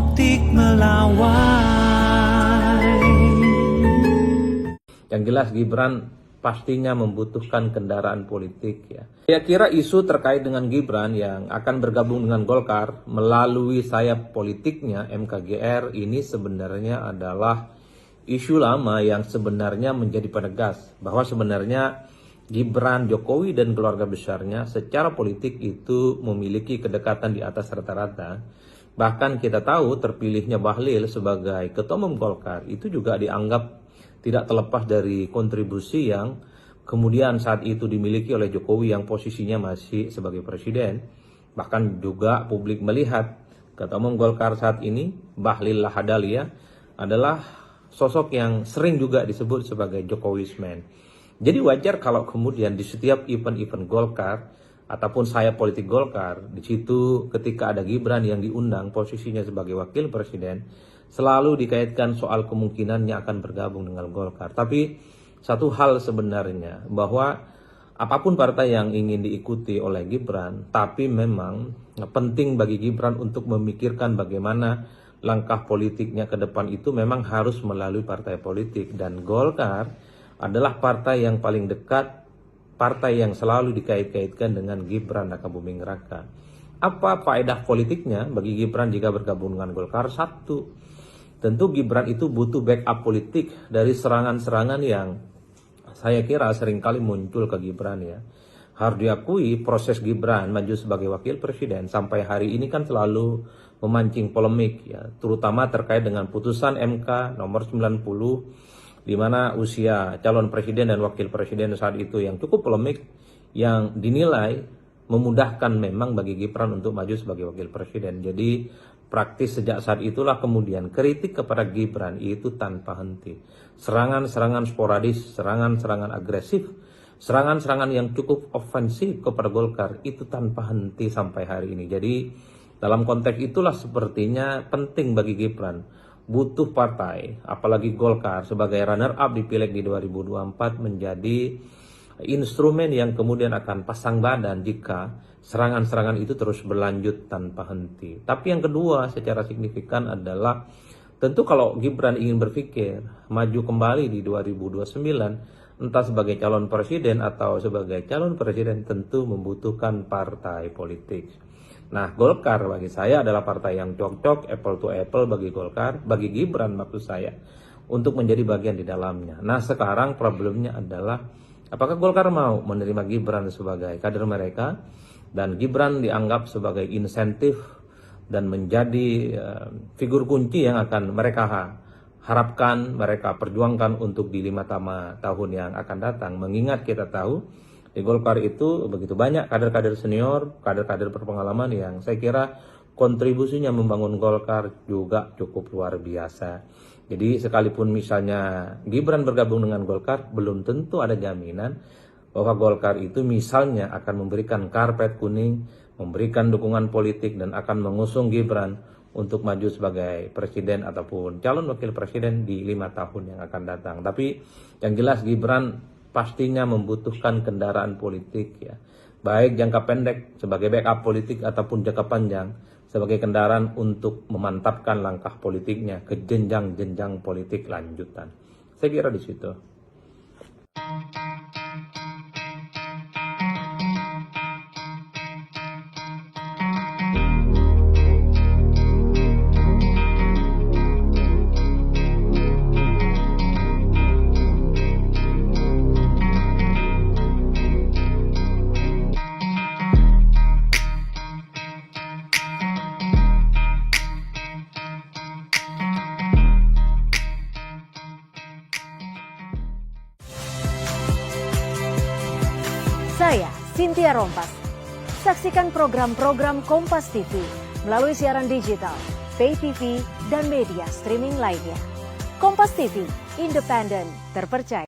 optik melawai. Yang jelas Gibran pastinya membutuhkan kendaraan politik ya. Saya kira isu terkait dengan Gibran yang akan bergabung dengan Golkar melalui sayap politiknya MKGR ini sebenarnya adalah isu lama yang sebenarnya menjadi penegas bahwa sebenarnya Gibran, Jokowi dan keluarga besarnya secara politik itu memiliki kedekatan di atas rata-rata. Bahkan kita tahu terpilihnya Bahlil sebagai Ketua Umum Golkar itu juga dianggap tidak terlepas dari kontribusi yang kemudian saat itu dimiliki oleh Jokowi yang posisinya masih sebagai presiden. Bahkan juga publik melihat Ketua Umum Golkar saat ini, Bahlil Lahadalia, adalah sosok yang sering juga disebut sebagai Jokowisman. Jadi wajar kalau kemudian di setiap event-event Golkar ataupun sayap politik Golkar, di situ ketika ada Gibran yang diundang posisinya sebagai wakil presiden, selalu dikaitkan soal kemungkinannya akan bergabung dengan Golkar. Tapi satu hal sebenarnya bahwa apapun partai yang ingin diikuti oleh Gibran, tapi memang penting bagi Gibran untuk memikirkan bagaimana langkah politiknya ke depan itu memang harus melalui partai politik. Dan Golkar adalah partai yang paling dekat, partai yang selalu dikait-kaitkan dengan Gibran Rakabuming Raka. Apa faedah politiknya bagi Gibran jika bergabung dengan Golkar? Satu, tentu Gibran itu butuh backup politik dari serangan-serangan yang saya kira seringkali muncul ke Gibran ya. Harus diakui proses Gibran maju sebagai wakil presiden sampai hari ini kan selalu memancing polemik ya, terutama terkait dengan putusan MK nomor 90 di mana usia calon presiden dan wakil presiden saat itu yang cukup polemik, yang dinilai memudahkan memang bagi Gibran untuk maju sebagai wakil presiden. Jadi praktis sejak saat itulah kemudian kritik kepada Gibran itu tanpa henti. Serangan-serangan sporadis, serangan-serangan agresif, serangan-serangan yang cukup ofensif kepada Golkar itu tanpa henti sampai hari ini. Jadi dalam konteks itulah sepertinya penting bagi Gibran butuh partai, apalagi Golkar sebagai runner up di Pileg di 2024 menjadi instrumen yang kemudian akan pasang badan jika serangan-serangan itu terus berlanjut tanpa henti. Tapi yang kedua secara signifikan adalah tentu kalau Gibran ingin berpikir maju kembali di 2029 entah sebagai calon presiden atau sebagai calon presiden tentu membutuhkan partai politik. Nah, Golkar bagi saya adalah partai yang cocok, apple to apple bagi Golkar, bagi Gibran maksud saya, untuk menjadi bagian di dalamnya. Nah, sekarang problemnya adalah apakah Golkar mau menerima Gibran sebagai kader mereka, dan Gibran dianggap sebagai insentif dan menjadi figur kunci yang akan mereka harapkan, mereka perjuangkan untuk di 5 tahun yang akan datang. Mengingat kita tahu di Golkar itu begitu banyak kader-kader senior, kader-kader berpengalaman yang saya kira kontribusinya membangun Golkar juga cukup luar biasa. Jadi sekalipun misalnya Gibran bergabung dengan Golkar, belum tentu ada jaminan bahwa Golkar itu misalnya akan memberikan karpet kuning, memberikan dukungan politik dan akan mengusung Gibran untuk maju sebagai presiden ataupun calon wakil presiden di 5 tahun yang akan datang. Tapi yang jelas Gibran pastinya membutuhkan kendaraan politik ya, baik jangka pendek sebagai backup politik ataupun jangka panjang sebagai kendaraan untuk memantapkan langkah politiknya ke jenjang-jenjang politik lanjutan. Saya kira di situ. Saya Cynthia Rompas. Saksikan program-program Kompas TV melalui siaran digital, pay TV, dan media streaming lainnya. Kompas TV, independen, terpercaya.